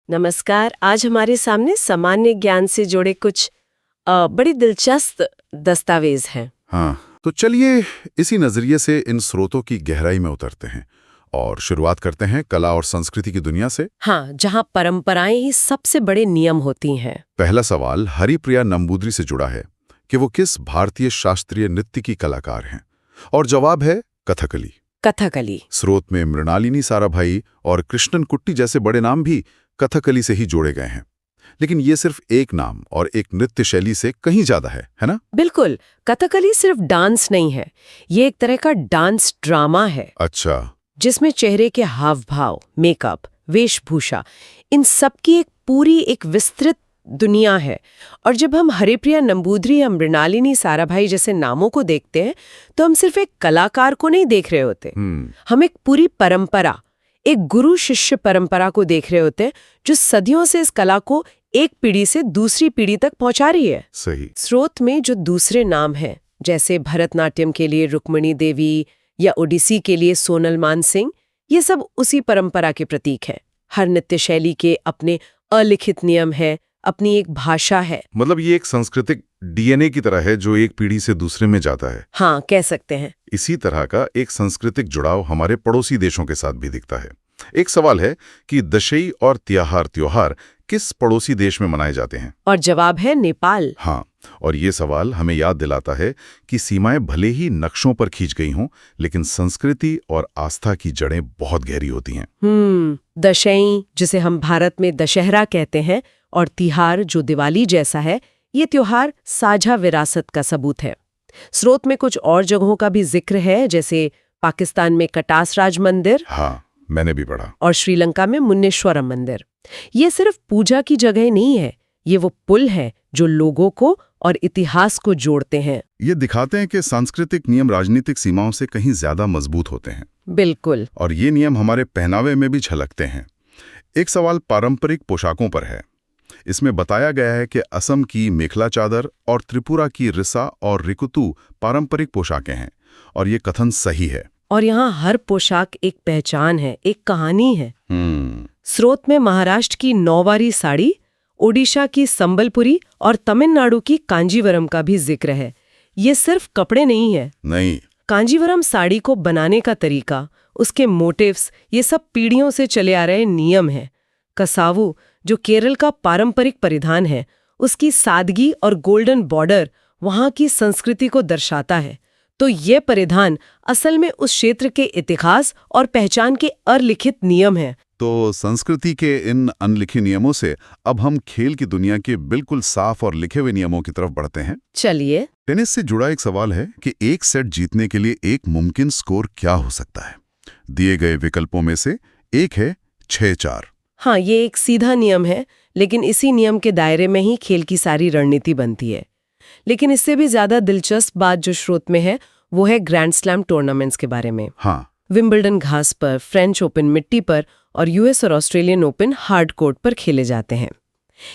नमस्कार। आज हमारे सामने सामान्य ज्ञान से जुड़े कुछ बड़ी दिलचस्प दस्तावेज हैं। हाँ, तो चलिए इसी नजरिए से इन स्रोतों की गहराई में उतरते हैं और शुरुआत करते हैं कला और संस्कृति की दुनिया से। हाँ, जहाँ परंपराएं ही सबसे बड़े नियम होती हैं। पहला सवाल हरिप्रिया नंबूदरी से जुड़ा है कि वो किस भारतीय शास्त्रीय नृत्य की कलाकार हैं, और जवाब है कथकली। कथकली। स्रोत में मृणालिनी साराभाई और कृष्णन कुट्टी जैसे बड़े नाम भी कथकली से ही जोड़े गए हैं, लेकिन ये सिर्फ एक नाम और एक नृत्य शैली से कहीं ज्यादा है ना? बिल्कुल, कथकली सिर्फ डांस नहीं है, ये एक तरह का डांस ड्रामा है। अच्छा। जिसमें चेहरे के हाव भाव, मेकअप, वेशभूषा, इन सब की एक विस्तृत दुनिया है। और जब हम हरिप्रिया नंबूदरी या मृणालिनी साराभाई जैसे नामों को देखते हैं तो हम सिर्फ एक कलाकार को नहीं देख रहे होते, हम एक पूरी परंपरा, एक गुरु शिष्य परंपरा को देख रहे होते हैं जो सदियों से इस कला को एक पीढ़ी से दूसरी पीढ़ी तक पहुंचा रही है। सही। स्रोत में जो दूसरे नाम हैं, जैसे भरतनाट्यम के लिए रुक्मिणी देवी या ओडिसी के लिए सोनल मानसिंह, ये सब उसी परंपरा के प्रतीक हैं। हर नृत्य शैली के अपने अलिखित नियम हैं, अपनी एक भाषा है। मतलब ये एक सांस्कृतिक डीएनए की तरह है जो एक पीढ़ी से दूसरे में जाता है। हाँ, कह सकते हैं। इसी तरह का एक सांस्कृतिक जुड़ाव हमारे पड़ोसी देशों के साथ भी दिखता है। एक सवाल है कि दशई और त्योहार किस पड़ोसी देश में मनाए जाते हैं? और जवाब है नेपाल। हाँ, और ये सवाल हमें याद दिलाता है कि सीमाएं भले ही नक्शों पर खींच गई हों, लेकिन संस्कृति और आस्था की जड़ें बहुत गहरी होती हैं। दशई, जिसे हम भारत में दशहरा कहते हैं, और तिहार जो दिवाली जैसा है, ये त्योहार साझा विरासत का सबूत है। स्रोत में कुछ और जगहों का भी जिक्र है, जैसे पाकिस्तान में कटासराज मंदिर, हाँ, मैंने भी पढ़ा, और श्रीलंका में मुन्नेश्वरम मंदिर। ये सिर्फ पूजा की जगह नहीं है, ये वो पुल है जो लोगों को और इतिहास को जोड़ते हैं। ये दिखाते हैं कि सांस्कृतिक नियम राजनीतिक सीमाओं से कहीं ज्यादा मजबूत होते हैं। बिल्कुल। और ये नियम हमारे पहनावे में भी झलकते हैं। एक सवाल पारंपरिक पोशाकों पर है। इसमें बताया गया है कि असम की मेखला चादर और त्रिपुरा की रिसा और रिकुतु पारंपरिक पोशाकें हैं, और ये कथन सही है। और यहाँ हर पोशाक एक पहचान है, एक कहानी है। स्रोत में महाराष्ट्र की नौवारी साड़ी, ओडिशा की संबलपुरी और तमिलनाडु की कांजीवरम का भी जिक्र है। ये सिर्फ कपड़े नहीं है। नहीं। कांजीवरम साड़ी को बनाने का तरीका, उसके मोटिव्स, ये सब पीढ़ियों से चले आ रहे नियम हैं। कसावू, जो केरल का पारंपरिक परिधान है, उसकी सादगी और गोल्डन बॉर्डर वहाँ की संस्कृति को दर्शाता है। तो ये परिधान असल में उस क्षेत्र के इतिहास और पहचान के अलिखित नियम हैं। तो संस्कृति के इन अनलिखे नियमों से अब हम खेल की दुनिया के बिल्कुल साफ और लिखे हुए नियमों की तरफ बढ़ते हैं। चलिए। टेनिस से जुड़ा एक सवाल है कि एक सेट जीतने के लिए एक मुमकिन स्कोर क्या हो सकता है? दिए गए विकल्पों में से एक है 6-4। हाँ, ये एक सीधा नियम है, लेकिन इसी नियम के दायरे में ही खेल की सारी रणनीति बनती है। लेकिन इससे भी ज्यादा दिलचस्प बात जो स्रोत में है, वो है ग्रैंड स्लैम टूर्नामेंट्स के बारे में। हाँ। विंबलडन घास पर, फ्रेंच ओपन मिट्टी पर और यूएस और ऑस्ट्रेलियन ओपन हार्ड कोर्ट पर खेले जाते हैं।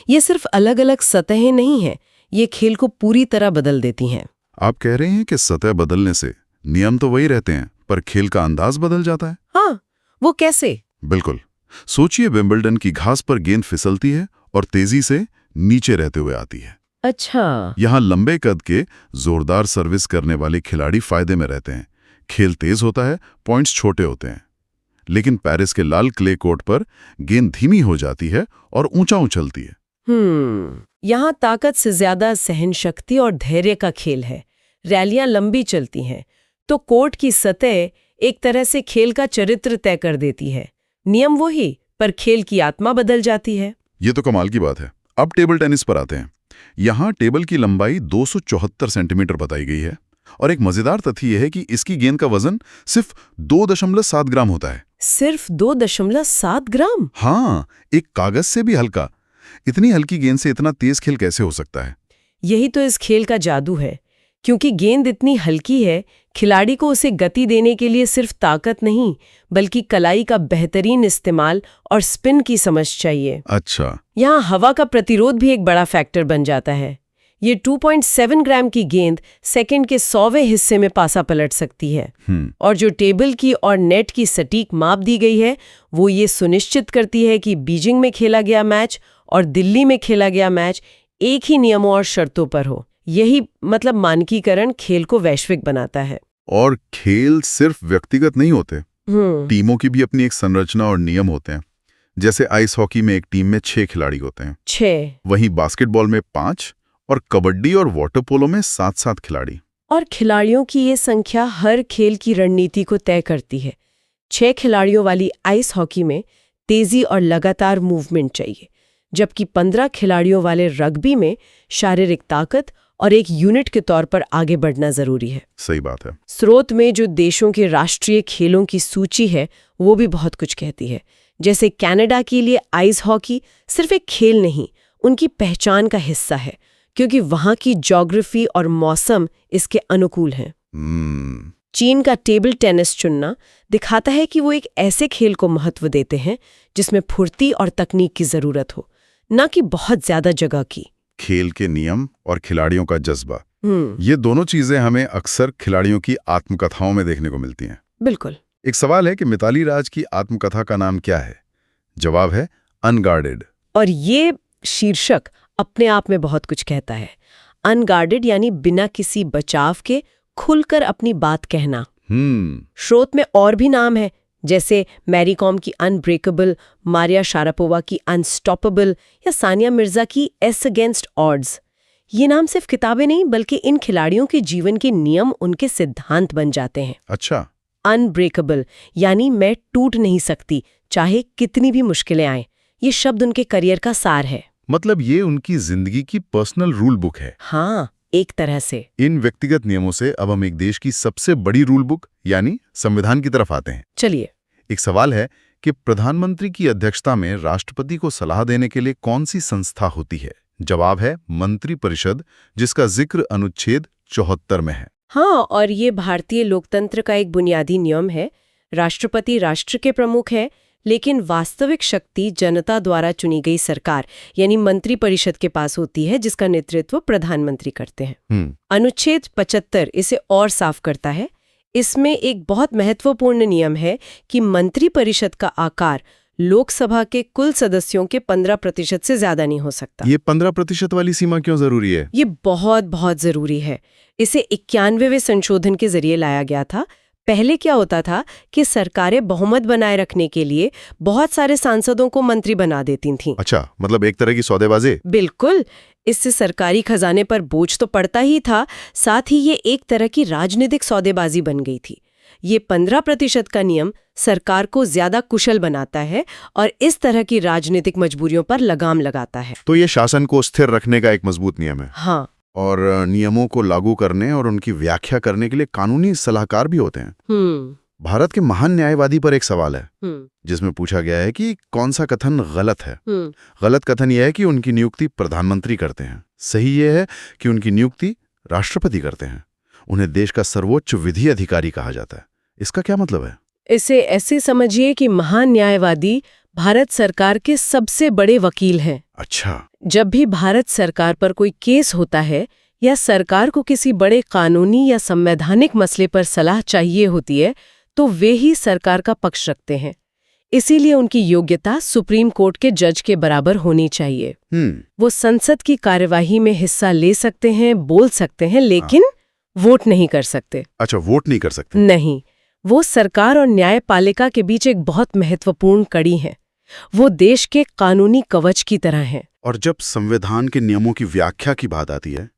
ये सिर्फ अलग अलग सतहें नहीं हैं, ये खेल को पूरी तरह बदल देती हैं। आप कह रहे हैं कि सतह बदलने से नियम तो वही रहते हैं, पर खेल का अंदाज बदल जाता है? हाँ, वो कैसे? बिल्कुल। सोचिए, विंबलडन की घास पर गेंद फिसलती है और तेजी से नीचे रहते हुए आती है। अच्छा। यहाँ लंबे कद के जोरदार सर्विस करने वाले खिलाड़ी फायदे में रहते हैं। खेल तेज होता है, पॉइंट्स छोटे होते हैं। लेकिन पेरिस के लाल क्ले कोर्ट पर गेंद धीमी हो जाती है और ऊंचा उछलती है। यहाँ ताकत से ज्यादा सहनशक्ति और धैर्य का खेल है। रैलियां लंबी चलती हैं, तो कोर्ट की सतह एक तरह से खेल का चरित्र तय कर देती है। नियम वही, पर खेल की आत्मा बदल जाती है। ये तो कमाल की बात है। अब टेबल टेनिस पर आते हैं। यहाँ टेबल की लंबाई 274 सेंटीमीटर बताई गई है, और एक मजेदार तथ्य यह है कि इसकी गेंद का वजन सिर्फ 2.7 ग्राम होता है। सिर्फ 2.7 ग्राम? हाँ, एक कागज से भी हल्का। इतनी हल्की गेंद से इतना तेज खेल कैसे हो सकता है? यही तो इस खेल का जादू है। क्योंकि गेंद इतनी हल्की है, खिलाड़ी को उसे गति देने के लिए सिर्फ ताकत नहीं, बल्कि कलाई का बेहतरीन इस्तेमाल और स्पिन की समझ चाहिए। अच्छा। यहाँ हवा का प्रतिरोध भी एक बड़ा फैक्टर बन जाता है। ये 2.7 ग्राम की गेंद सेकंड के 100वें हिस्से में पासा पलट सकती है। और जो टेबल की और नेट की सटीक माप दी गई है वो ये सुनिश्चित करती है कि बीजिंग में खेला गया मैच और दिल्ली में खेला गया मैच एक ही नियमों और शर्तों पर हो। यही मतलब मानकीकरण खेल को वैश्विक बनाता है। और खेल सिर्फ व्यक्तिगत नहीं होते, टीमों की भी अपनी एक संरचना और नियम होते हैं। जैसे आइस हॉकी में एक टीम में 6 खिलाड़ी होते हैं, 6। वहीं बास्केटबॉल में 5 और कबड्डी और वाटर पोलो में 7-7 खिलाड़ी। और खिलाड़ियों की ये संख्या हर खेल की रणनीति को तय करती है। 6 खिलाड़ियों वाली आइस हॉकी में तेजी और लगातार मूवमेंट चाहिए, जबकि 15 खिलाड़ियों वाले रग्बी में शारीरिक ताकत और एक यूनिट के तौर पर आगे बढ़ना जरूरी है। सही बात है। स्रोत में जो देशों के राष्ट्रीय खेलों की सूची है वो भी बहुत कुछ कहती है। जैसे कनाडा के लिए आइस हॉकी सिर्फ एक खेल नहीं, उनकी पहचान का हिस्सा है, क्योंकि वहां की ज्योग्राफी और मौसम इसके अनुकूल हैं। चीन का टेबल टेनिस चुनना दिखाता है कि वो एक ऐसे खेल को महत्व देते हैं जिसमें फुर्ती और तकनीक की जरूरत हो, न कि बहुत ज्यादा जगह की। खेल के नियम और खिलाड़ियों का जज्बा, ये दोनों चीजें हमें अक्सर खिलाड़ियों की आत्मकथाओं में देखने को मिलती हैं। बिल्कुल। एक सवाल है कि मिताली राज की आत्मकथा का नाम क्या है? जवाब है अनगार्डेड। और ये शीर्षक अपने आप में बहुत कुछ कहता है। अनगार्डेड यानी बिना किसी बचाव के खुलकर अपनी बात कहना। स्रोत में और भी नाम है, जैसे मैरी कॉम की अनब्रेकेबल, मारिया शारापोवा की अनस्टॉपेबल या सानिया मिर्जा की एस अगेंस्ट ऑड्स। ये नाम सिर्फ किताबें नहीं बल्कि इन खिलाड़ियों के जीवन के नियम, उनके सिद्धांत बन जाते हैं। अच्छा। अनब्रेकेबल यानी मैं टूट नहीं सकती चाहे कितनी भी मुश्किलें आएं। ये शब्द उनके करियर का सार है। मतलब ये उनकी जिंदगी की पर्सनल रूल बुक है। हाँ, एक तरह से। इन व्यक्तिगत नियमों से अब हम एक देश की सबसे बड़ी रूल बुक यानी संविधान की तरफ आते हैं। चलिए। एक सवाल है कि प्रधानमंत्री की अध्यक्षता में राष्ट्रपति को सलाह देने के लिए कौन सी संस्था होती है? जवाब है मंत्रिपरिषद, जिसका जिक्र अनुच्छेद 74 में है। हाँ, और ये भारतीय लोकतंत्र का एक बुनियादी नियम है। राष्ट्रपति राष्ट्र के प्रमुख है, लेकिन वास्तविक शक्ति जनता द्वारा चुनी गई सरकार यानी मंत्रिपरिषद के पास होती है, जिसका नेतृत्व प्रधानमंत्री करते हैं। अनुच्छेद 75 इसे और साफ करता है। इसमें एक बहुत महत्वपूर्ण नियम है कि मंत्रिपरिषद का आकार लोकसभा के कुल सदस्यों के 15% से ज्यादा नहीं हो सकता। ये 15% वाली सीमा क्यों जरूरी है? ये बहुत बहुत जरूरी है। इसे 91वें संशोधन के जरिए लाया गया था। पहले क्या होता था कि सरकारें बहुमत बनाए रखने के लिए बहुत सारे सांसदों को मंत्री बना देती थीं। अच्छा, मतलब एक तरह की सौदेबाजी। बिल्कुल। इससे सरकारी खजाने पर बोझ तो पड़ता ही था, साथ ही ये एक तरह की राजनीतिक सौदेबाजी बन गई थी। ये 15% का नियम सरकार को ज्यादा कुशल बनाता है और इस तरह की राजनीतिक मजबूरियों पर लगाम लगाता है। तो ये शासन को स्थिर रखने का एक मजबूत नियम है। हाँ। और नियमों को लागू करने और उनकी व्याख्या करने के लिए कानूनी सलाहकार भी होते हैं। भारत के महान न्यायवादी पर एक सवाल है जिसमें पूछा गया है कि कौन सा कथन गलत है। गलत कथन यह है कि उनकी नियुक्ति प्रधानमंत्री करते हैं। सही यह है कि उनकी नियुक्ति राष्ट्रपति करते हैं। उन्हें देश का सर्वोच्च विधि अधिकारी कहा जाता है। इसका क्या मतलब है? इसे ऐसे समझिए कि महान न्यायवादी भारत सरकार के सबसे बड़े वकील हैं। अच्छा। जब भी भारत सरकार पर कोई केस होता है या सरकार को किसी बड़े कानूनी या संवैधानिक मसले पर सलाह चाहिए होती है, तो वे ही सरकार का पक्ष रखते हैं। इसीलिए उनकी योग्यता सुप्रीम कोर्ट के जज के बराबर होनी चाहिए। वो संसद की कार्यवाही में हिस्सा ले सकते हैं, बोल सकते हैं, लेकिन वोट नहीं कर सकते। अच्छा, वोट नहीं कर सकते? नहीं, वो सरकार और न्यायपालिका के बीच एक बहुत महत्वपूर्ण कड़ी है। वो देश के कानूनी कवच की तरह हैं। और जब संविधान के नियमों की व्याख्या की बात आती है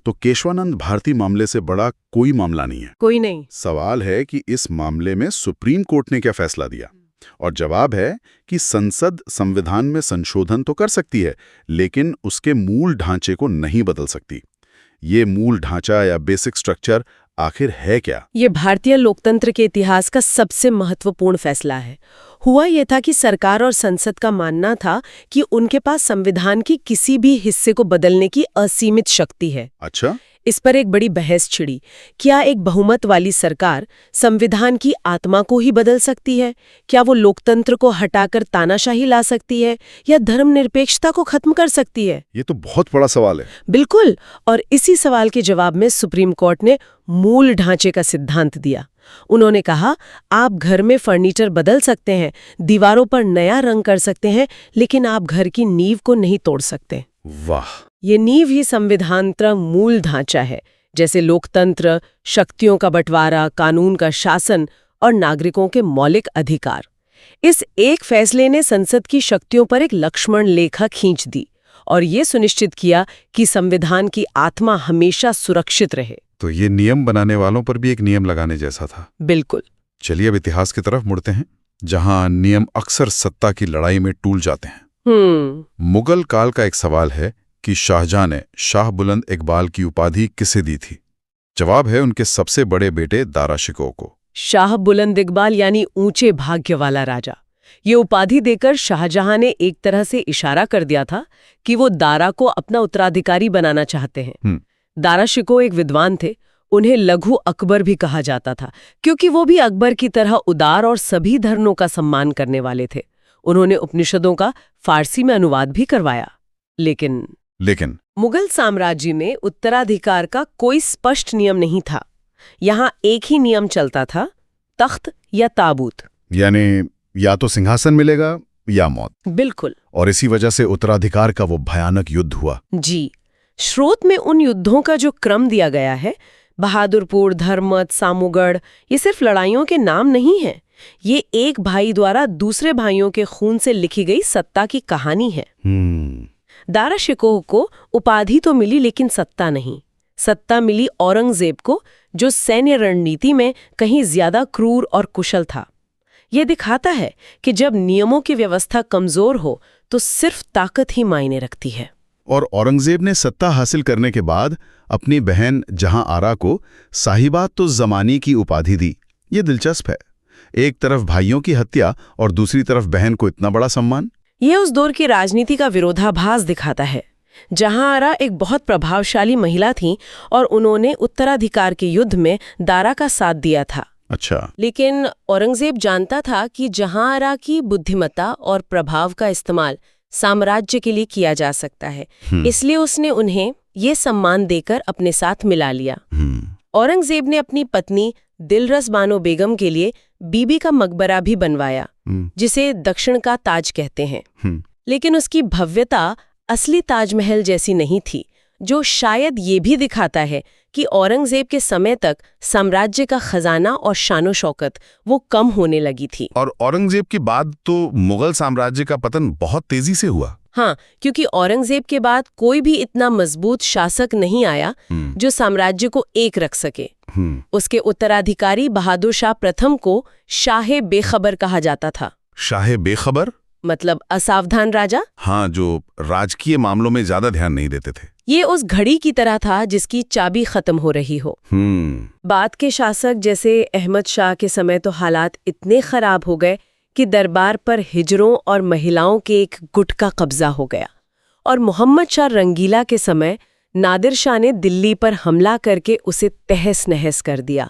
तो केशवानंद भारती मामले से बड़ा कोई मामला नहीं है। कोई नहीं। सवाल है कि इस मामले में सुप्रीम कोर्ट ने क्या फैसला दिया, और जवाब है कि संसद संविधान में संशोधन तो कर सकती है, लेकिन उसके मूल ढांचे को नहीं बदल सकती। ये मूल ढांचा या बेसिक स्ट्रक्चर आखिर है क्या? ये भारतीय लोकतंत्र के इतिहास का सबसे महत्वपूर्ण फैसला है। हुआ ये था कि सरकार और संसद का मानना था कि उनके पास संविधान की किसी भी हिस्से को बदलने की असीमित शक्ति है। अच्छा। इस पर एक बड़ी बहस छिड़ी। क्या एक बहुमत वाली सरकार संविधान की आत्मा को ही बदल सकती है? क्या वो लोकतंत्र को हटाकर तानाशाही ला सकती है या धर्मनिरपेक्षता को खत्म कर सकती है? ये तो बहुत बड़ा सवाल है। बिल्कुल। और इसी सवाल के जवाब में सुप्रीम कोर्ट ने मूल ढांचे का सिद्धांत दिया। उन्होंने कहा, आप घर में फर्नीचर बदल सकते हैं, दीवारों पर नया रंग कर सकते हैं, लेकिन आप घर की नींव को नहीं तोड़ सकते। वाह। ये नींव ही संविधान मूल ढांचा है, जैसे लोकतंत्र, शक्तियों का बंटवारा, कानून का शासन और नागरिकों के मौलिक अधिकार। इस एक फैसले ने संसद की शक्तियों पर एक लक्ष्मण रेखा खींच दी और ये सुनिश्चित किया कि संविधान की आत्मा हमेशा सुरक्षित रहे। तो ये नियम बनाने वालों पर भी एक नियम लगाने जैसा था। बिल्कुल। चलिए अब इतिहास की तरफ मुड़ते हैं, जहां नियम अक्सर सत्ता की लड़ाई में टूट जाते हैं। मुगल काल का एक सवाल है कि शाहजहां ने शाह बुलंद इकबाल की उपाधि किसे दी थी? जवाब है उनके सबसे बड़े बेटे दारा शिकोह को। शाह बुलंद इकबाल यानी ऊंचे भाग्य वाला राजा। ये उपाधि देकर शाहजहां ने एक तरह से इशारा कर दिया था कि वो दारा को अपना उत्तराधिकारी बनाना चाहते हैं। दारा शिकोह एक विद्वान थे। उन्हें लघु अकबर भी कहा जाता था, क्योंकि वो भी अकबर की तरह उदार और सभी धर्मों का सम्मान करने वाले थे। उन्होंने उपनिषदों का फारसी में अनुवाद भी करवाया। लेकिन मुगल साम्राज्य में उत्तराधिकार का कोई स्पष्ट नियम नहीं था। यहाँ एक ही नियम चलता था, तख्त या ताबूत। यानी या तो सिंहासन मिलेगा या मौत। बिल्कुल। और इसी वजह से उत्तराधिकार का वो भयानक युद्ध हुआ। जी। स्रोत में उन युद्धों का जो क्रम दिया गया है, बहादुरपुर, धर्मत, सामूगढ़, ये सिर्फ लड़ाइयों के नाम नहीं है। ये एक भाई द्वारा दूसरे भाइयों के खून से लिखी गई सत्ता की कहानी है। दारा शिकोह को उपाधि तो मिली, लेकिन सत्ता नहीं। सत्ता मिली औरंगजेब को, जो सैन्य रणनीति में कहीं ज्यादा क्रूर और कुशल था। यह दिखाता है कि जब नियमों की व्यवस्था कमजोर हो तो सिर्फ ताकत ही मायने रखती है। और औरंगजेब ने सत्ता हासिल करने के बाद अपनी बहन जहां आरा को साहिबात तो जमानी की उपाधि दी। ये दिलचस्प है, एक तरफ भाइयों की हत्या और दूसरी तरफ बहन को इतना बड़ा सम्मान। ये उस दौर की राजनीति का विरोधाभास दिखाता है। जहां आरा एक बहुत प्रभावशाली महिला थी और उन्होंने उत्तराधिकार के युद्ध में दारा का साथ दिया था। अच्छा। लेकिन औरंगजेब जानता था कि जहां आरा की बुद्धिमत्ता और प्रभाव का इस्तेमाल साम्राज्य के लिए किया जा सकता है, इसलिए उसने उन्हें ये सम्मान देकर अपने साथ मिला लिया। औरंगजेब ने अपनी पत्नी दिलरस बानो बेगम के लिए बीबी का मकबरा भी बनवाया, जिसे दक्षिण का ताज कहते हैं। लेकिन उसकी भव्यता असली ताजमहल जैसी नहीं थी, जो शायद ये भी दिखाता है कि औरंगजेब के समय तक साम्राज्य का खजाना और शानो शौकत वो कम होने लगी थी। और औरंगजेब के बाद तो मुगल साम्राज्य का पतन बहुत तेजी से हुआ। हाँ, क्योंकि औरंगजेब के बाद कोई भी इतना मजबूत शासक नहीं आया जो साम्राज्य को एक रख सके। उसके उत्तराधिकारी बहादुर शाह प्रथम को शाहे बेखबर कहा जाता था। शाहे बेखबर मतलब असावधान राजा। हाँ, जो राजकीय मामलों में ज्यादा ध्यान नहीं देते थे। ये उस घड़ी की तरह था जिसकी चाबी खत्म हो रही हो। बाद के शासक जैसे अहमद शाह के समय तो हालात इतने खराब हो गए कि दरबार पर हिजरों और महिलाओं के एक गुट का कब्जा हो गया। और मोहम्मद शाह रंगीला के समय नादिर शाह ने दिल्ली पर हमला करके उसे तहस नहस कर दिया।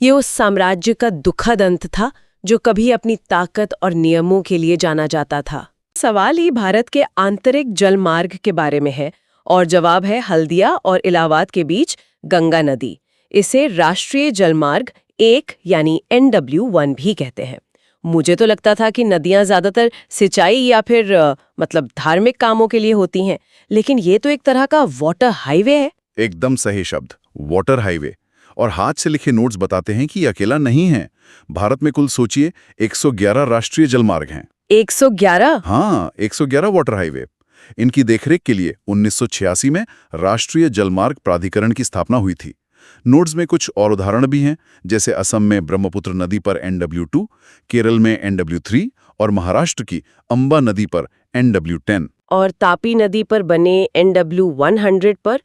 ये उस साम्राज्य का दुखद अंत था जो कभी अपनी ताकत और नियमों के लिए जाना जाता था। सवाल ही भारत के आंतरिक जलमार्ग के बारे में है और जवाब है हल्दिया और इलाहाबाद के बीच गंगा नदी। इसे राष्ट्रीय जलमार्ग 1 यानी NW1 भी कहते हैं। मुझे तो लगता था कि नदियां ज्यादातर सिंचाई या फिर मतलब धार्मिक कामों के लिए होती हैं, लेकिन ये तो एक तरह का वाटर हाईवे है। एकदम सही शब्द, वाटर हाईवे। और हाथ से लिखे नोट्स बताते हैं कि अकेला नहीं है। भारत में कुल सोचिए 111 राष्ट्रीय जलमार्ग हैं। 111? हाँ, 111 वाटर हाईवे। इनकी देखरेख के लिए 1986 में राष्ट्रीय जलमार्ग प्राधिकरण की स्थापना हुई थी। नोट्स में कुछ और उदाहरण भी हैं, जैसे असम में ब्रह्मपुत्र नदी पर NW2, केरल में NW3 और महाराष्ट्र की अंबा नदी पर NW10 और तापी नदी पर बने NW100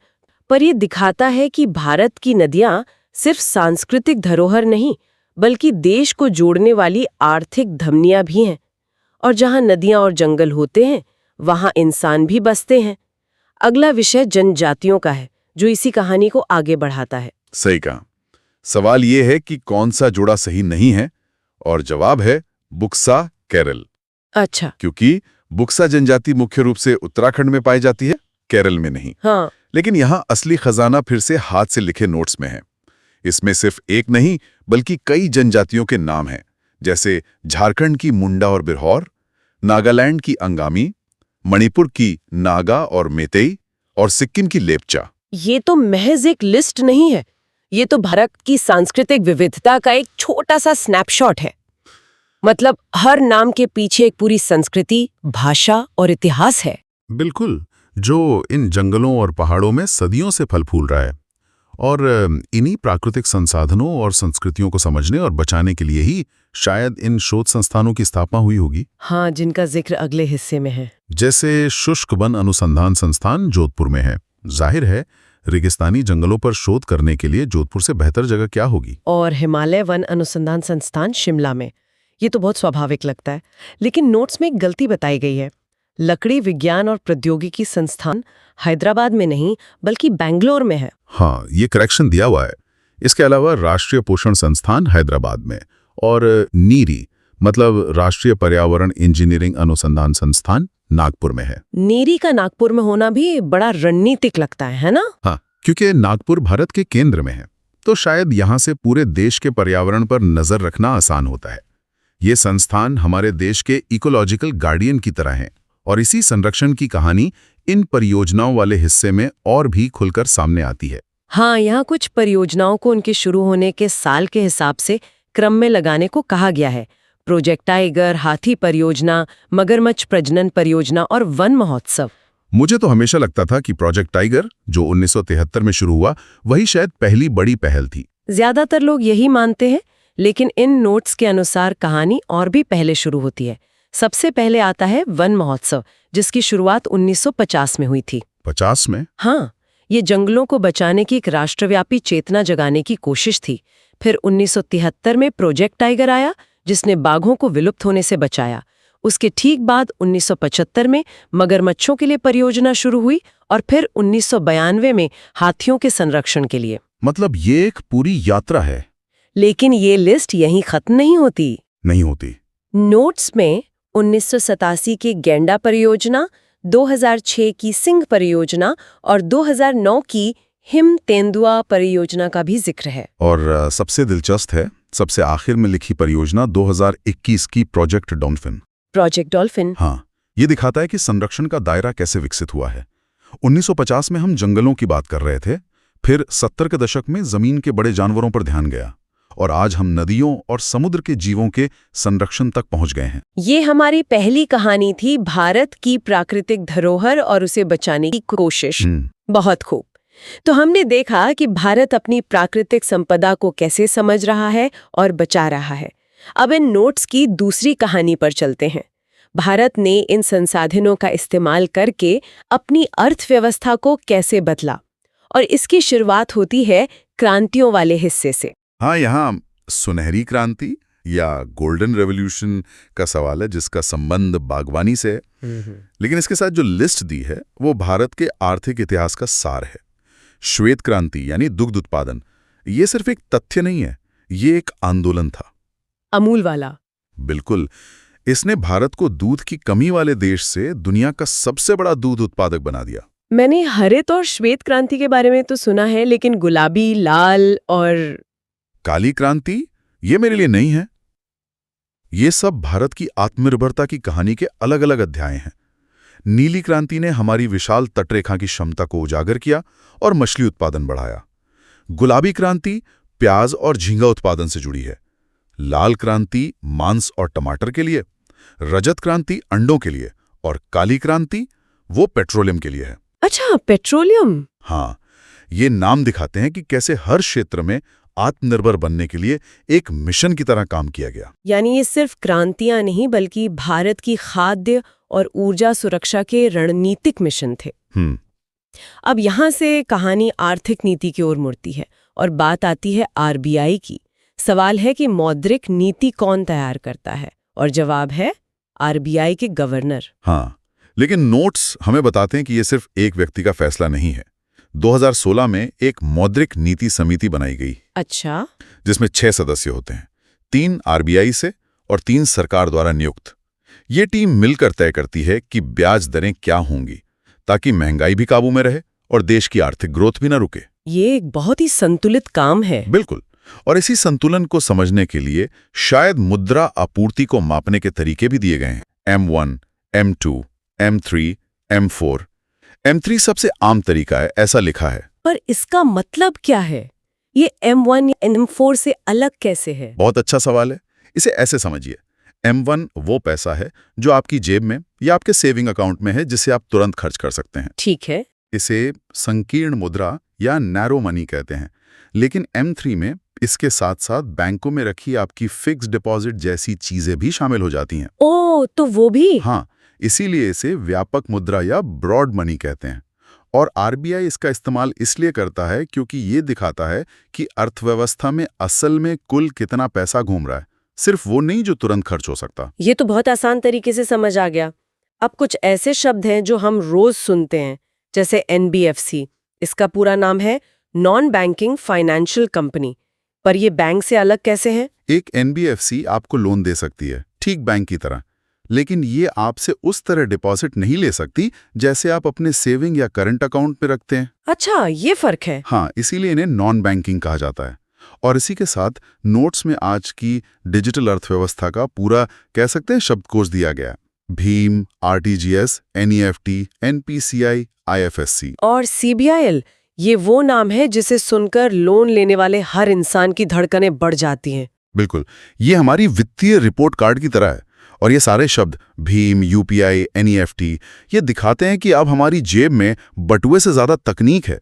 पर यह दिखाता है कि भारत की नदियां सिर्फ सांस्कृतिक धरोहर नहीं बल्कि देश को जोड़ने वाली आर्थिक धमनियां भी हैं। और जहां नदियां और जंगल होते हैं वहां इंसान भी बसते हैं। अगला विषय जनजातियों का है, जो इसी कहानी को आगे बढ़ाता है। सही कहा। सवाल ये है कि कौन सा जोड़ा सही नहीं है, और जवाब है बुक्सा केरल। अच्छा। क्योंकि बुक्सा जनजाति मुख्य रूप से उत्तराखंड में पाई जाती है, केरल में नहीं। हाँ। लेकिन यहाँ असली खजाना फिर से हाथ से लिखे नोट्स में है। इसमें सिर्फ एक नहीं बल्कि कई जनजातियों के नाम हैं, जैसे झारखंड की मुंडा और बिरहौर, नागालैंड की अंगामी, मणिपुर की नागा और मेतेई, और सिक्किम की लेपचा। ये तो महज एक लिस्ट नहीं है, ये तो भारत की सांस्कृतिक विविधता का एक छोटा सा स्नैपशॉट है। मतलब हर नाम के पीछे एक पूरी संस्कृति, भाषा और इतिहास है। बिल्कुल, जो इन जंगलों और पहाड़ों में सदियों से फल फूल रहा है। और इन्हीं प्राकृतिक संसाधनों और संस्कृतियों को समझने और बचाने के लिए ही शायद इन शोध संस्थानों की स्थापना हुई होगी। हाँ, जिनका जिक्र अगले हिस्से में है। जैसे शुष्क वन अनुसंधान संस्थान जोधपुर में है। जाहिर है, रेगिस्तानी जंगलों पर शोध करने के लिए जोधपुर से बेहतर जगह क्या होगी। और हिमालय वन अनुसंधान संस्थान शिमला में। ये तो बहुत स्वाभाविक लगता है, लेकिन नोट्स में एक गलती बताई गई है। लकड़ी विज्ञान और प्रौद्योगिकी संस्थान हैदराबाद में नहीं बल्कि बेंगलोर में है। हाँ, ये करेक्शन दिया हुआ है। इसके अलावा राष्ट्रीय पोषण संस्थान हैदराबाद में, और नीरी मतलब राष्ट्रीय पर्यावरण इंजीनियरिंग अनुसंधान संस्थान नागपुर में है। नीरी का नागपुर में होना भी बड़ा रणनीतिक लगता है ना? हाँ, क्योंकि नागपुर भारत के केंद्र में है, तो शायद यहाँ से पूरे देश के पर्यावरण पर नजर रखना आसान होता है। ये संस्थान हमारे देश के इकोलॉजिकल गार्डियन की तरह हैं, और इसी संरक्षण की कहानी इन परियोजनाओं वाले हिस्से में और भी खुलकर सामने आती है। हाँ, यहाँ कुछ परियोजनाओं को उनके शुरू होने के साल के हिसाब से क्रम में लगाने को कहा गया है। प्रोजेक्ट टाइगर, हाथी परियोजना, मगरमच्छ प्रजनन परियोजना और वन महोत्सव। मुझे तो हमेशा लगता था कि प्रोजेक्ट टाइगर, जो 1973 में शुरू हुआ, वही शायद पहली बड़ी पहल थी। ज्यादातर लोग यही मानते हैं, लेकिन इन नोट्स के अनुसार कहानी और भी पहले शुरू होती है। सबसे पहले आता है वन महोत्सव, जिसकी शुरुआत 1950 में हुई थी। 50 में? हाँ, ये जंगलों को बचाने की एक राष्ट्रव्यापी चेतना जगाने की कोशिश थी। फिर 1973 में प्रोजेक्ट टाइगर आया, जिसने बाघों को विलुप्त होने से बचाया। उसके ठीक बाद 1975 में मगरमच्छों के लिए परियोजना शुरू हुई, और फिर 1992 में हाथियों के संरक्षण के लिए। मतलब ये एक पूरी यात्रा है। लेकिन ये लिस्ट यहीं खत्म नहीं होती। नहीं होती। नोट्स में 1987 की गेंडा परियोजना, 2006 की सिंह परियोजना और 2009 की हिम तेंदुआ परियोजना का भी जिक्र है। और सबसे दिलचस्प है, सबसे आखिर में लिखी परियोजना 2021 की प्रोजेक्ट डॉल्फिन। Project dolphin? हाँ, ये दिखाता है कि संरक्षण का दायरा कैसे विकसित हुआ है। 1950 में हम जंगलों की बात कर रहे थे, फिर 70 के दशक में जमीन के बड़े जानवरों पर ध्यान गया, और आज हम नदियों और समुद्र के जीवों के संरक्षण तक पहुंच गए हैं। ये हमारी पहली कहानी थी, भारत की प्राकृतिक धरोहर और उसे बचाने की कोशिश। बहुत खूब। तो हमने देखा कि भारत अपनी प्राकृतिक संपदा को कैसे समझ रहा है और बचा रहा है। अब इन नोट्स की दूसरी कहानी पर चलते हैं। भारत ने इन संसाधनों का इस्तेमाल करके अपनी अर्थव्यवस्था को कैसे बदला, और इसकी शुरुआत होती है क्रांतियों वाले हिस्से से। हाँ, यहाँ सुनहरी क्रांति या गोल्डन रेवोल्यूशन का सवाल है, जिसका संबंध बागवानी से है। लेकिन इसके साथ जो लिस्ट दी है वो भारत के आर्थिक इतिहास का सार है। श्वेत क्रांति यानी दुग्ध उत्पादन, ये सिर्फ एक तथ्य नहीं है, ये एक आंदोलन था। अमूल वाला? बिल्कुल। इसने भारत को दूध की कमी वाले देश से दुनिया का सबसे बड़ा दूध उत्पादक बना दिया। मैंने हरित और श्वेत क्रांति के बारे में तो सुना है, लेकिन गुलाबी, लाल और काली क्रांति, ये मेरे लिए नहीं है। ये सब भारत की आत्मनिर्भरता की कहानी के अलग अलग अध्याय हैं। नीली क्रांति ने हमारी विशाल तटरेखा की क्षमता को उजागर किया और मछली उत्पादन बढ़ाया। गुलाबी क्रांति प्याज और झींगा उत्पादन से जुड़ी है। लाल क्रांति मांस और टमाटर के लिए, रजत क्रांति अंडों के लिए, और काली क्रांति वो पेट्रोलियम के लिए है। अच्छा, पेट्रोलियम? हाँ, ये नाम दिखाते हैं कि कैसे हर क्षेत्र में आत्मनिर्भर बनने के लिए एक मिशन की तरह काम किया गया। यानी ये सिर्फ क्रांतियां नहीं बल्कि भारत की खाद्य और ऊर्जा सुरक्षा के रणनीतिक मिशन थे। अब यहाँ से कहानी आर्थिक नीति की ओर मुड़ती है और बात आती है आरबीआई की, सवाल है कि मौद्रिक नीति कौन तैयार करता है, और जवाब है आरबीआई के गवर्नर। हाँ, लेकिन नोट्स हमें बताते हैं कि ये सिर्फ एक व्यक्ति का फैसला नहीं है। 2016 में एक मौद्रिक नीति समिति बनाई गई, अच्छा, जिसमें 6 सदस्य होते हैं, 3 आरबीआई से और 3 सरकार द्वारा नियुक्त। ये टीम मिलकर तय करती है कि ब्याज दरें क्या होंगी, ताकि महंगाई भी काबू में रहे और देश की आर्थिक ग्रोथ भी न रुके। ये एक बहुत ही संतुलित काम है। बिल्कुल। और इसी संतुलन को समझने के लिए शायद मुद्रा आपूर्ति को मापने के तरीके भी दिए गए हैं। M1, M2, M3, M4। M3 सबसे आम तरीका है, ऐसा लिखा है। पर इसका मतलब क्या है? ये M1 या M4 से अलग कैसे है? बहुत अच्छा सवाल है। इसे ऐसे समझिए, M1 वो पैसा है जो आपकी जेब में या आपके सेविंग अकाउंट में है, जिसे आप तुरंत खर्च कर सकते हैं। ठीक है। इसे संकीर्ण मुद्रा या नैरो मनी कहते हैं। लेकिन M3 में इसके साथ साथ बैंकों में रखी आपकी फिक्स डिपॉजिट जैसी चीजें भी शामिल हो जाती हैं। ओह, तो वो भी? हाँ, इसीलिए इसे व्यापक मुद्रा या ब्रॉड मनी कहते हैं। और आरबीआई इसका इस्तेमाल इसलिए करता है क्योंकि ये दिखाता है कि अर्थव्यवस्था में असल में कुल कितना पैसा घूम रहा है, सिर्फ वो नहीं जो तुरंत खर्च हो सकता। ये तो बहुत आसान तरीके से समझ आ गया। अब कुछ ऐसे शब्द हैं जो हम रोज सुनते हैं, जैसे NBFC। इसका पूरा नाम है नॉन बैंकिंग फाइनेंशियल कंपनी। पर ये बैंक से अलग कैसे है? एक NBFC आपको लोन दे सकती है, ठीक बैंक की तरह, लेकिन ये आपसे उस तरह डिपॉजिट नहीं ले सकती जैसे आप अपने सेविंग या करंट अकाउंट में रखते हैं। अच्छा, ये फर्क है। हाँ, इसीलिए इन्हें नॉन बैंकिंग कहा जाता है। और इसी के साथ नोट्स में आज की डिजिटल अर्थव्यवस्था का पूरा कह सकते हैं शब्दकोश दिया गया। Bhim, RTGS, NEFT, NPCI, IFSC और CBIL, ये वो नाम है जिसे सुनकर लोन लेने वाले हर इंसान की धड़कनें बढ़ जाती हैं। बिल्कुल, ये हमारी वित्तीय रिपोर्ट कार्ड की तरह है। और ये सारे शब्द भीम, UPI, NEFT ये दिखाते हैं कि अब हमारी जेब में बटुए से ज्यादा तकनीक है।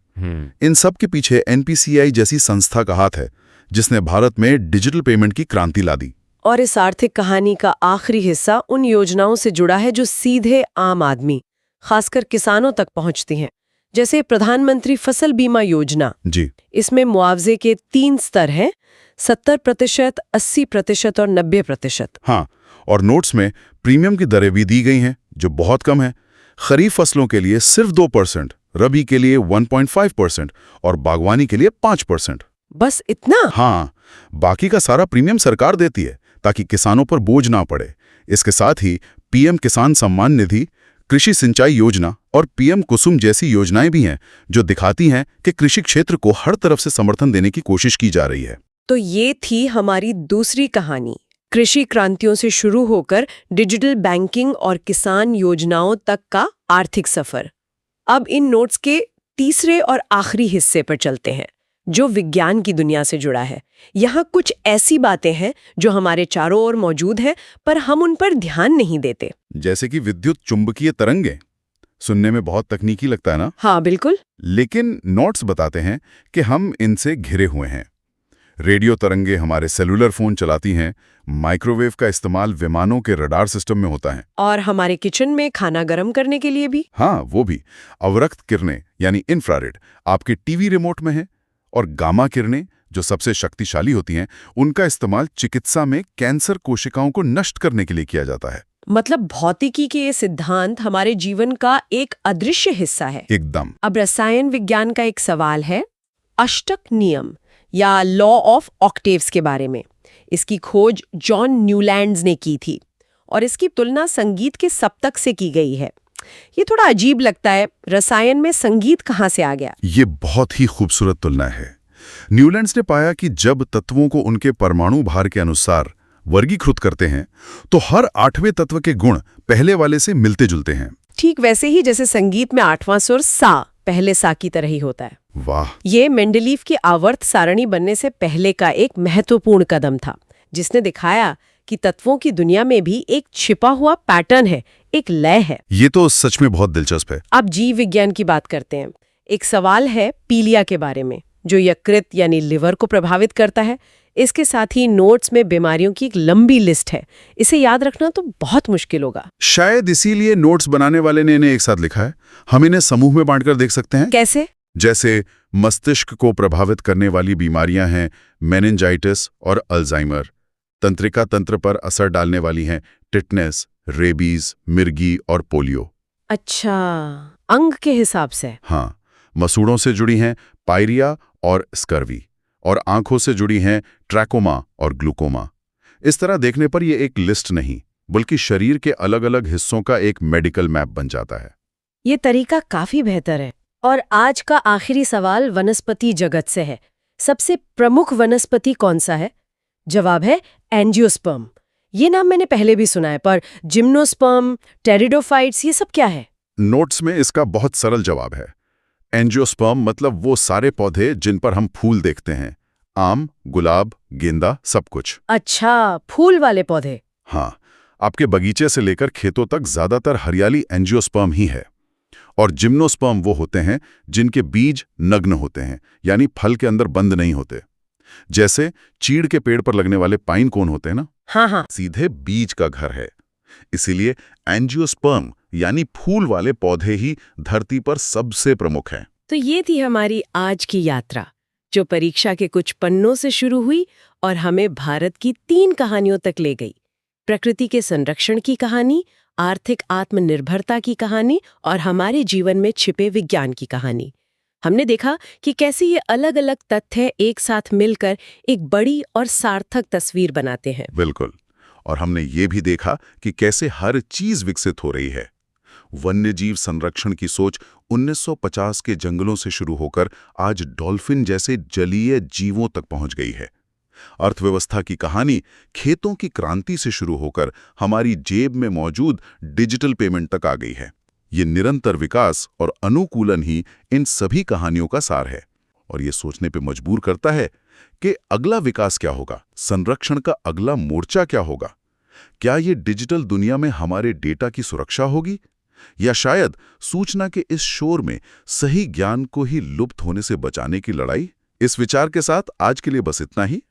इन सब के पीछे NPCI जैसी संस्था का हाथ है, जिसने भारत में डिजिटल पेमेंट की क्रांति ला दी। और इस आर्थिक कहानी का आखिरी हिस्सा उन योजनाओं से जुड़ा है जो सीधे आम आदमी, खासकर किसानों तक पहुंचती हैं, जैसे प्रधानमंत्री फसल बीमा योजना। जी, इसमें मुआवजे के 3 स्तर हैं, 70%, 80% और 90%। हाँ, और नोट्स में प्रीमियम की दरें भी दी गई हैं, जो बहुत कम है। खरीफ फसलों के लिए सिर्फ 2%, रबी के लिए 1.5% और बागवानी के लिए 5%। बस इतना? हाँ, बाकी का सारा प्रीमियम सरकार देती है ताकि किसानों पर बोझ ना पड़े। इसके साथ ही PM किसान सम्मान निधि, कृषि सिंचाई योजना और PM कुसुम जैसी योजनाएं भी हैं, जो दिखाती हैं कि कृषि क्षेत्र को हर तरफ से समर्थन देने की कोशिश की जा रही है। तो ये थी हमारी दूसरी कहानी, कृषि क्रांतियों से शुरू होकर डिजिटल बैंकिंग और किसान योजनाओं तक का आर्थिक सफर। अब इन नोट्स के तीसरे और आखिरी हिस्से पर चलते हैं, जो विज्ञान की दुनिया से जुड़ा है। यहाँ कुछ ऐसी बातें हैं जो हमारे चारों ओर मौजूद हैं, पर हम उन पर ध्यान नहीं देते। जैसे कि विद्युत चुंबकीय तरंगें। सुनने में बहुत तकनीकी लगता है ना? हाँ, बिल्कुल। लेकिन नोट्स बताते हैं कि हम इनसे घिरे हुए हैं। रेडियो तरंगे हमारे सेलुलर फोन चलाती हैं, माइक्रोवेव का इस्तेमाल विमानों के रडार सिस्टम में होता है, और हमारे किचन में खाना गर्म करने के लिए भी। हाँ, वो भी। अवरक्त किरणें यानी इंफ्रारेड आपके टीवी रिमोट में है, और गामा किरणें जो सबसे शक्तिशाली होती हैं, उनका इस्तेमाल चिकित्सा में कैंसर कोशिकाओं को नष्ट करने के लिए किया जाता है। मतलब भौतिकी के ये सिद्धांत हमारे जीवन का एक अदृश्य हिस्सा है। एकदम। अब रसायन विज्ञान का एक सवाल है, अष्टक नियम या लॉ ऑफ ऑक्टेव्स के बारे में। इसकी खोज जॉन न्यूलैंड्स ने की थी और इसकी तुलना संगीत के सप्तक से की गई है। ये थोड़ा अजीब लगता है, रसायन में संगीत कहाँ से आ गया? ये बहुत ही खूबसूरत तुलना है। न्यूलैंड्स ने पाया कि जब तत्वों को उनके परमाणु भार के अनुसार वर्गीकृत करते हैं, तो हर 8वें तत्व के गुण पहले वाले से मिलते जुलते हैं। ठीक वैसे ही जैसे संगीत में 8वां सुर सा पहले सा की तरह ही होता है। वाह! ये मेंडेलीव की आवर्त सारणी बनने से पहले का एक महत्वपूर्ण कदम था, जिसने दिखाया कि तत्वों की दुनिया में भी एक छिपा हुआ पैटर्न है, एक लय है। ये तो सच में बहुत दिलचस्प है। अब जीव विज्ञान की बात करते हैं। एक सवाल है पीलिया के बारे में, जो यकृत यानी लिवर को प्रभावित करता है। इसके साथ ही नोट्स में बीमारियों की एक लंबी लिस्ट है। इसे याद रखना तो बहुत मुश्किल होगा। शायद इसीलिए नोट्स बनाने वाले ने इन्हें एक साथ लिखा है। हम इन्हें समूह में बांटकर देख सकते हैं। कैसे? जैसे मस्तिष्क को प्रभावित करने वाली बीमारियां हैं मेनिंजाइटिस और अल्जाइमर। तंत्रिका तंत्र पर असर डालने वाली हैं टिटनेस, रेबीज, मिर्गी और पोलियो। अच्छा, अंग के हिसाब से। हाँ, मसूड़ों से जुड़ी हैं पायरिया और स्कर्वी, और आंखों से जुड़ी हैं ट्रैकोमा और ग्लूकोमा। इस तरह देखने पर यह एक लिस्ट नहीं, बल्कि शरीर के अलग-अलग हिस्सों का एक मेडिकल मैप बन जाता है। ये तरीका काफी बेहतर है। और आज का आखिरी सवाल वनस्पति जगत से है। सबसे प्रमुख वनस्पति कौन सा है? जवाब है एंजियोस्पर्म। ये नाम मैंने पहले भी सुना है, पर जिम्नोस्पर्म, टेरिडोफाइट्स, ये सब क्या है? नोट्स में इसका बहुत सरल जवाब है। एंजियोस्पर्म मतलब वो सारे पौधे जिन पर हम फूल देखते हैं, आम, गुलाब, गेंदा, सब कुछ। अच्छा, फूल वाले पौधे। हाँ, आपके बगीचे से लेकर खेतों तक ज्यादातर हरियाली एंजियोस्पर्म ही है। और जिम्नोस्पर्म वो होते हैं जिनके बीज नग्न होते हैं, यानी फल के अंदर बंद नहीं होते। जैसे चीड़ के पेड़ पर लगने वाले पाइन कोन होते हैं ना, हाँ, सीधे बीज का घर है। इसीलिए एंजियोस्पर्म यानी फूल वाले पौधे ही धरती पर सबसे प्रमुख हैं। तो ये थी हमारी आज की यात्रा, जो परीक्षा के कुछ पन्नों से शुरू हुई और हमें भारत की 3 कहानियों तक ले गई। प्रकृति के संरक्षण की कहानी, आर्थिक आत्मनिर्भरता की कहानी और हमारे जीवन में छिपे विज्ञान की कहानी। हमने देखा कि कैसे ये अलग-अलग तथ्य एक साथ मिलकर एक बड़ी और सार्थक तस्वीर बनाते हैं। बिल्कुल। और हमने ये भी देखा कि कैसे हर चीज विकसित हो रही है। वन्यजीव संरक्षण की सोच 1950 के जंगलों से शुरू होकर आज डॉल्फिन जैसे जलीय जीवों तक पहुंच गई है। अर्थव्यवस्था की कहानी खेतों की क्रांति से शुरू होकर हमारी जेब में मौजूद डिजिटल पेमेंट तक आ गई है। ये निरंतर विकास और अनुकूलन ही इन सभी कहानियों का सार है। और ये सोचने पे मजबूर करता है कि अगला विकास क्या होगा, संरक्षण का अगला मोर्चा क्या होगा। क्या ये डिजिटल दुनिया में हमारे डेटा की सुरक्षा होगी, या शायद सूचना के इस शोर में सही ज्ञान को ही लुप्त होने से बचाने की लड़ाई? इस विचार के साथ आज के लिए बस इतना ही।